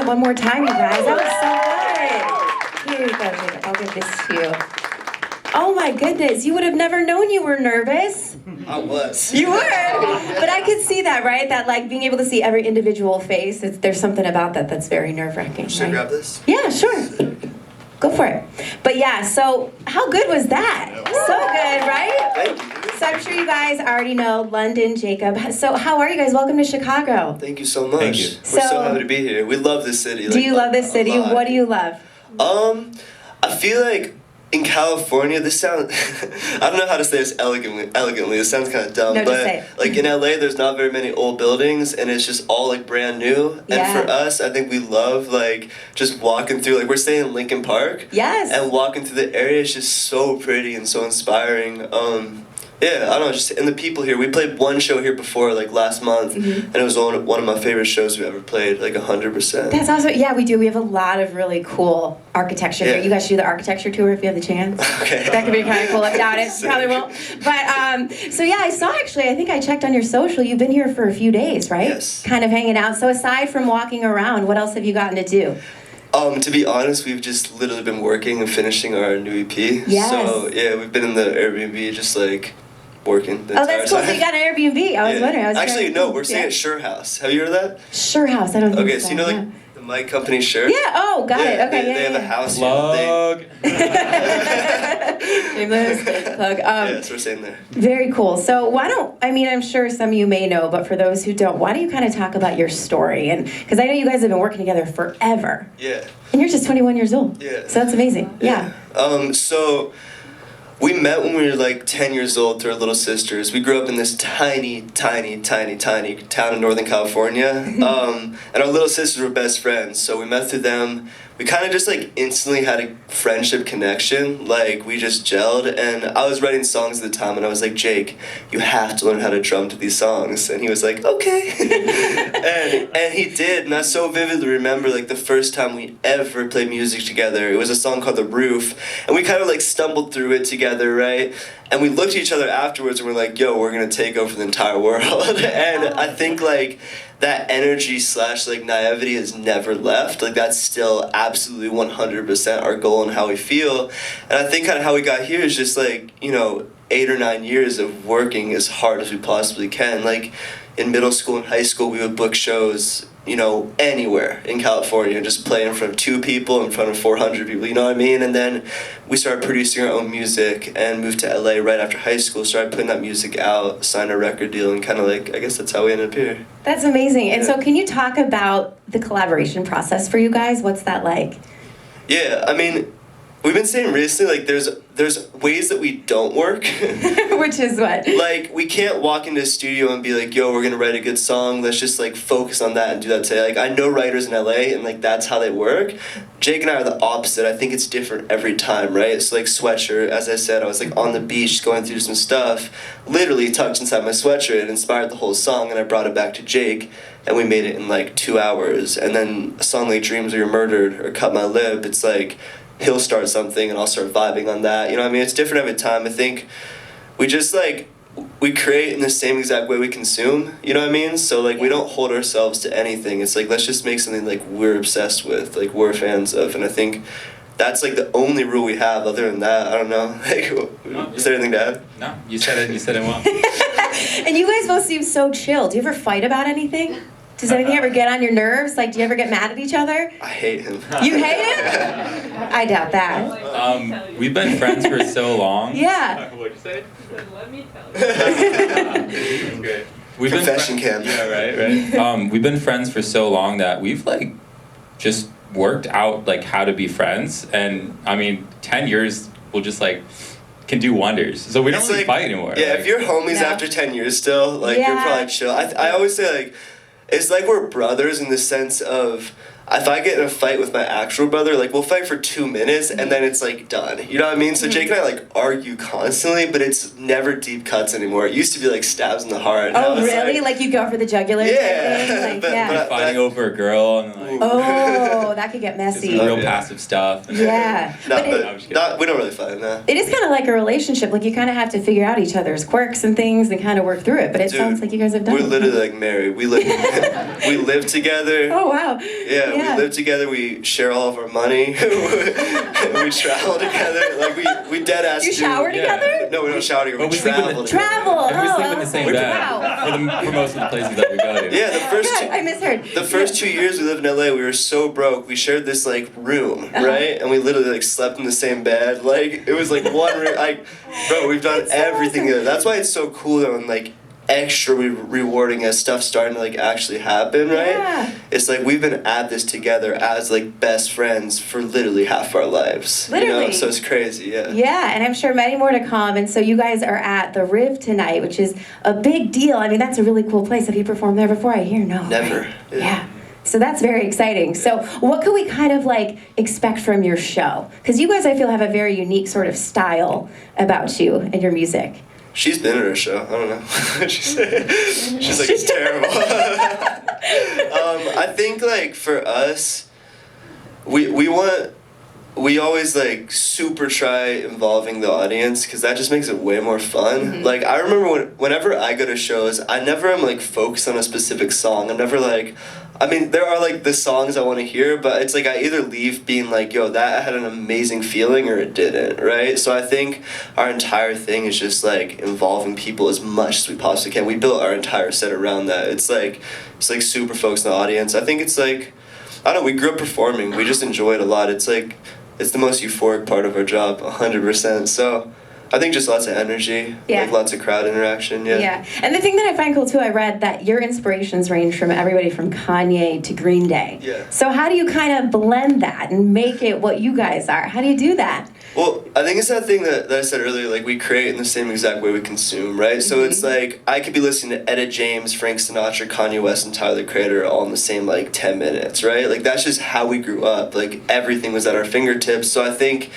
One more time, you guys. That was so good. Here you go, Jacob. I'll give this to you. Oh my goodness, you would have never known you were nervous. I was. You were, but I could see that, right? That like being able to see every individual face, there's something about that that's very nerve-wracking. Should I grab this? Yeah, sure. Go for it. But yeah, so how good was that? So good, right? Thank you. So I'm sure you guys already know London, Jacob. So how are you guys? Welcome to Chicago. Thank you so much. Thank you. We're so happy to be here. We love this city. Do you love this city? What do you love? I feel like in California, this sounds, I don't know how to say this elegantly. This sounds kind of dumb, No, just but say it. like in LA, there's not very many old buildings and it's just all like brand new. Yeah. And for us, I think we love like just walking through, like we're staying in Lincoln Park. Yes. And walking through the area is just so pretty and so inspiring. Yeah, I don't know, just and the people here. We played one show here before, like last month, and it was one of my favorite shows we ever played, like 100%. That's awesome. Yeah, we do. We have a lot of really cool architecture here. You guys should do the architecture tour if you have the chance. Okay. That could be kind of cool. I doubt it. Probably won't. But so yeah, I saw actually. I think I checked on your social. You've been here for a few days, right? Yes. Kind of hanging out. So aside from walking around, what else have you gotten to do? To be honest, we've just literally been working and finishing our new EP. Yes. So yeah, we've been in the Airbnb just like working the Oh, entire that's cool. time. So you got an Airbnb. I was wondering. Actually, no, we're staying at Sure House. Have you heard of that? Sure House. I don't think Okay, so you know like the mic company Sure? Yeah. Oh, got it. Okay. They have a house here. Plug. Shameless plug. Yeah, so we're staying there. Very cool. So I'm sure some of you may know, but for those who don't, why don't you kind of talk about your story? And because I know you guys have been working together forever. Yeah. And you're just 21 years old. Yeah. So that's amazing. Yeah. So we met when we were like 10 years old through our little sisters. We grew up in this tiny town in Northern California. And our little sisters were best friends. So we met through them. We kind of just like instantly had a friendship connection. Like we just gelled. And I was writing songs at the time and I was like, Jake, you have to learn how to drum to these songs. And he was like, okay. and he did. And I so vividly remember like the first time we ever played music together. It was a song called The Roof. And we kind of like stumbled through it together, right? And we looked at each other afterwards and we're like, yo, we're going to take over the entire world. And I think like that energy / like naivety has never left. Like that's still absolutely 100% our goal and how we feel. And I think kind of how we got here is just like, 8 or 9 years of working as hard as we possibly can. Like in middle school and high school, we would book shows, anywhere in California and just play in front of 2 people, in front of 400 people, you know what I mean? And then we started producing our own music and moved to LA right after high school, started putting that music out, signed a record deal, and kind of like, I guess that's how we ended up here. That's amazing. And so can you talk about the collaboration process for you guys? What's that like? Yeah, I mean, we've been saying recently, like, there's ways that we don't work. Which is what? Like, we can't walk into a studio and be like, yo, we're gonna write a good song, let's just, like, focus on that and do that today. Like, I know writers in LA, and, like, that's how they work. Jake and I are the opposite. I think it's different every time, right? So, like, Sweatshirt, as I said, I was, like, on the beach going through some stuff, literally tucked inside my sweatshirt. It inspired the whole song, and I brought it back to Jake, and we made it in, like, 2 hours. And then a song like Dreams Where You're Murdered or Cut My Lip, it's, like, he'll start something and I'll start vibing on that. You know what I mean? It's different every time. I think we just like, we create in the same exact way we consume, you know what I mean? So like we don't hold ourselves to anything. It's like, let's just make something like we're obsessed with, like we're fans of. And I think that's like the only rule we have. Other than that, I don't know. Like, is there anything to add? No, you said it well. And you guys both seem so chill. Do you ever fight about anything? Does anything ever get on your nerves? Like, do you ever get mad at each other? I hate him. You hate him? I doubt that. We've been friends for so long. Yeah. What'd you say? Let me tell you. Great. Confession cam. Yeah, right. We've been friends for so long that we've like just worked out like how to be friends, and I mean, 10 years will just like can do wonders. So we don't really fight anymore. Yeah, like, if you're homies after 10 years still, like you're probably chill. I always say like, it's like we're brothers in the sense of, if I get in a fight with my actual brother, like we'll fight for 2 minutes and then it's like done. You know what I mean? So Jake and I like argue constantly, but it's never deep cuts anymore. It used to be like stabs in the heart. Oh, really? Like you go for the jugular? Yeah. Thing? Like, But fighting over a girl and like. Oh, that could get It's messy. real Yeah. passive stuff. Yeah. No, But I'm just kidding. we don't really fight, no. it is kind of like a relationship. Like you kind of have to figure out each other's quirks and things and kind of work through it. But it Dude, sounds like you guys have done We're it. literally like married. We live, we live together. Oh, wow. Yeah, we live together. We share all of our money. We travel together. Like we dead ass. You shower Yeah. together? No, we don't shower together. But We we sleep in the- travel. together. Travel. And we Oh, sleep in the same okay. bed Wow. for most of the places that we go to. Yeah, the first God, two, I misheard. the first 2 years we lived in LA, we were so broke. We shared this like room, right? And we literally like slept in the same bed. Like it was like one room. Like, bro, we've done That's so everything awesome. together. That's why it's so cool though, and like extra rewarding as stuff's starting to like actually happen, right? Yeah. It's like we've been at this together as like best friends for literally half our lives. You Literally. know? So it's crazy, yeah. Yeah, and I'm sure many more to come. And so you guys are at the Riv tonight, which is a big deal. I mean, that's a really cool place. Have you performed there before? I hear no. Never. right? Yeah. So that's very exciting. So what can we kind of like expect from your show? Because you guys, I feel, have a very unique sort of style about you and your music. She's been at her show. I don't know. she's like, it's terrible. I think like for us, we always like super try involving the audience because that just makes it way more fun. Like I remember whenever I go to shows, I never am like focused on a specific song. I'm never like, I mean, there are like the songs I want to hear, but it's like I either leave being like, yo, that had an amazing feeling or it didn't, right? So I think our entire thing is just like involving people as much as we possibly can. We built our entire set around that. It's like super focused on the audience. I think it's like, I don't know, we grew up performing. We just enjoy it a lot. It's like, it's the most euphoric part of our job, 100%. So I think just lots of energy, Yeah. like lots of crowd interaction, yeah. Yeah. And the thing that I find cool too, I read that your inspirations range from everybody from Kanye to Green Day. Yeah. So how do you kind of blend that and make it what you guys are? How do you do that? Well, I think it's that thing that I said earlier, like we create in the same exact way we consume, right? So it's like I could be listening to Etta James, Frank Sinatra, Kanye West, and Tyler, the Creator all in the same like 10 minutes, right? Like that's just how we grew up. Like everything was at our fingertips. So I think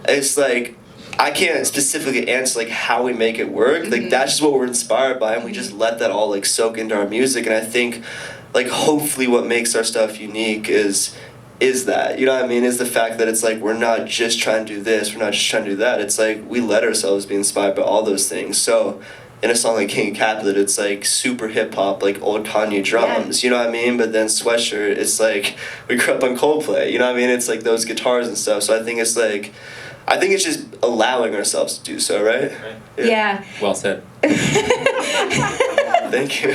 it's like I can't specifically answer like how we make it work. Like that's just what we're inspired by, and we just let that all like soak into our music. And I think like hopefully what makes our stuff unique is that, you know what I mean, is the fact that it's like we're not just trying to do this, we're not just trying to do that. It's like we let ourselves be inspired by all those things. So in a song like King of Capulet, it's like super hip hop, like old Kanye drums, you know what I mean? But then Sweatshirt, it's like we grew up on Coldplay, you know what I mean? It's like those guitars and stuff. So I think it's like, I think it's just allowing ourselves to do so, right? Yeah. Well said. Thank you.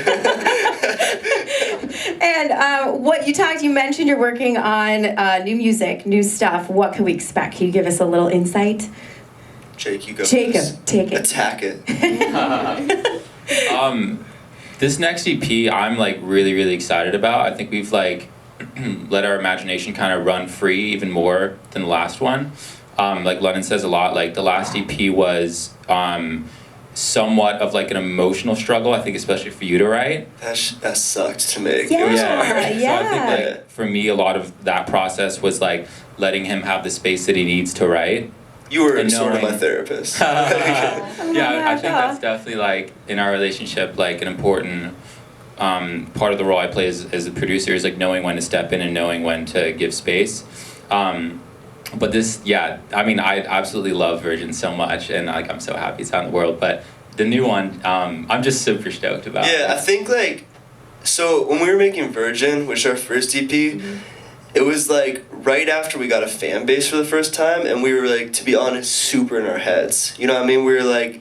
And what you mentioned you're working on new music, new stuff. What can we expect? Can you give us a little insight? Jake, you go. Jacob, first. take it. Attack it. This next EP, I'm like really, really excited about. I think we've like let our imagination kind of run free even more than the last one. Like London says a lot, like the last EP was somewhat of like an emotional struggle, I think especially for you to write. That sucked to make. Yeah. It was Yeah. hard. So I think Yeah. like for me, a lot of that process was like letting him have the space that he needs to write. You were And sort of knowing- my therapist. Yeah, I think gosh, that's definitely like in our relationship, like an important part of the role I play as a producer is like knowing when to step in and knowing when to give space. But this, yeah, I mean, I absolutely love Virgin so much, and like I'm so happy it's out in the world. But the new one, I'm just super stoked about. Yeah, I think like, so when we were making Virgin, which is our first EP, it was like right after we got a fan base for the first time, and we were like, to be honest, super in our heads. You know what I mean? We were like,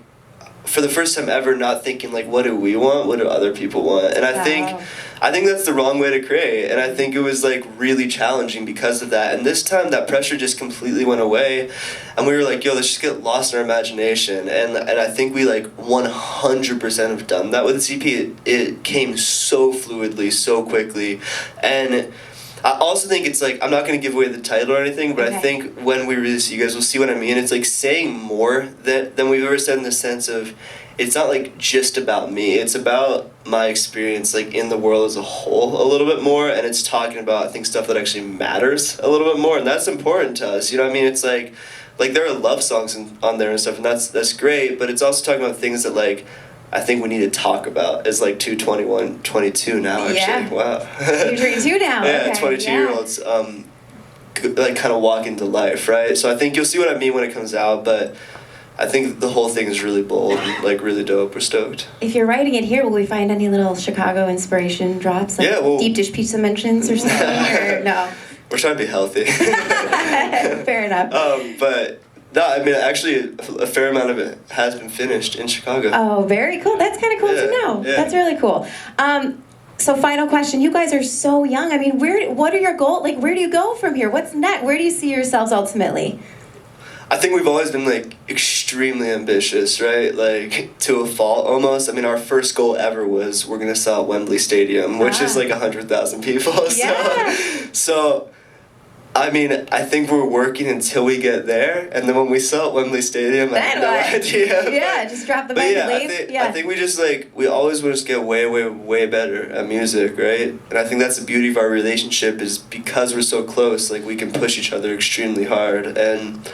for the first time ever, not thinking like, what do we want? What do other people want? And I think that's the wrong way to create. And I think it was like really challenging because of that. And this time that pressure just completely went away. And we were like, yo, let's just get lost in our imagination. And I think we like 100% have done that with the EP. It came so fluidly, so quickly. And I also think it's like, I'm not going to give away the title or anything, but Okay. I think when we release, you guys will see what I mean. It's like saying more than we've ever said, in the sense of, it's not like just about me. It's about my experience like in the world as a whole a little bit more, and it's talking about, I think, stuff that actually matters a little bit more, and that's important to us. You know what I mean? It's like there are love songs on there and stuff, and that's great, but it's also talking about things that like I think we need to talk about as like 21, 22 now, actually. Yeah. Wow. You're 22 now. Yeah, Okay, 22-year-olds like kind of walk into life, right? So I think you'll see what I mean when it comes out, but I think the whole thing is really bold and like really dope. We're stoked. If you're writing it here, will we find any little Chicago inspiration drops? Like Yeah, well- deep dish pizza mentions or something? Or no? We're trying to be healthy. Fair enough. But no, I mean, actually, a fair amount of it has been finished in Chicago. Oh, very cool. That's kind of cool Yeah, to know. yeah. That's really cool. So final question. You guys are so young. I mean, what are your goals? Like, where do you go from here? What's next? Where do you see yourselves ultimately? I think we've always been like extremely ambitious, right? Like to a fault almost. I mean, our first goal ever was we're gonna sell at Wembley Stadium, which is like 100,000 people. Yeah. So, I mean, I think we're working until we get there, and then when we sell at Wembley Stadium, I have no idea. Yeah, just drop the But mic yeah, and leave. I think we just like we always want to get way, way, way better at music, right? And I think that's the beauty of our relationship is because we're so close, like we can push each other extremely hard. And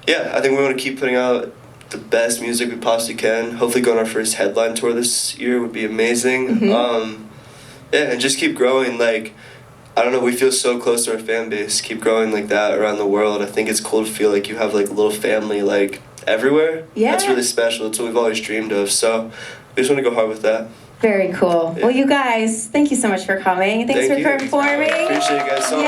yeah, I think we want to keep putting out the best music we possibly can. Hopefully, go on our first headline tour this year would be amazing. Mm-hmm. Yeah, and just keep growing. Like I don't know, we feel so close to our fan base. Keep growing like that around the world. I think it's cool to feel like you have like a little family like everywhere. Yeah. That's really special. It's what we've always dreamed of. So we just want to go hard with that. Very cool. Yeah. Well, you guys, thank you so much for coming. Thanks Thank for you. performing. Appreciate you guys so much.